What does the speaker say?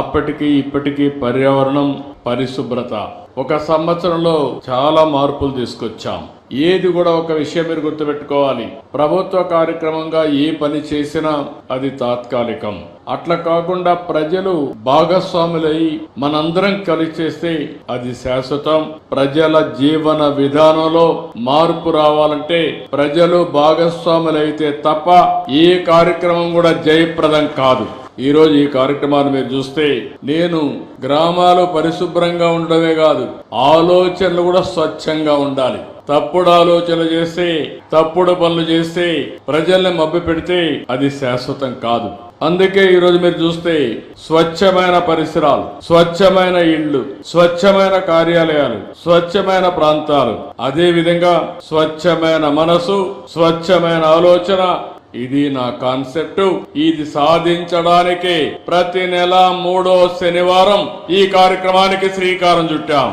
అప్పటికి ఇప్పటికీ పర్యావరణం, పరిశుభ్రత ఒక సంవత్సరంలో చాలా మార్పులు తీసుకొచ్చాం. ఏది కూడా ఒక విషయం మీరు గుర్తుపెట్టుకోవాలి, ప్రభుత్వ కార్యక్రమంగా ఏ పని చేసినా అది తాత్కాలికం. అట్లా కాకుండా ప్రజలు భాగస్వాములై మనందరం కలిసి చేస్తే అది శాశ్వతం. ప్రజల జీవన విధానంలో మార్పు రావాలంటే ప్రజలు భాగస్వాములైతే తప్ప ఏ కార్యక్రమం కూడా జయప్రదం కాదు. ఈ రోజు ఈ కార్యక్రమాన్ని మీరు చూస్తే నేను గ్రామాలు పరిశుభ్రంగా ఉండడమే కాదు, ఆలోచనలు కూడా స్వచ్ఛంగా ఉండాలి. తప్పుడు ఆలోచనలు చేస్తే, తప్పుడు పనులు చేస్తే, ప్రజల్ని మభ్య పెడితే అది శాశ్వతం కాదు. అందుకే ఈరోజు మీరు చూస్తే స్వచ్ఛమైన పరిసరాలు, స్వచ్ఛమైన ఇళ్లు, స్వచ్ఛమైన కార్యాలయాలు, స్వచ్ఛమైన ప్రాంతాలు, అదే విధంగా స్వచ్ఛమైన మనసు, స్వచ్ఛమైన ఆలోచన, ఇది నా కాన్సెప్ట్. ఇది సాధించడానికే ప్రతి నెల 3వ శనివారం ఈ కార్యక్రమానికి శ్రీకారం చుట్టాం.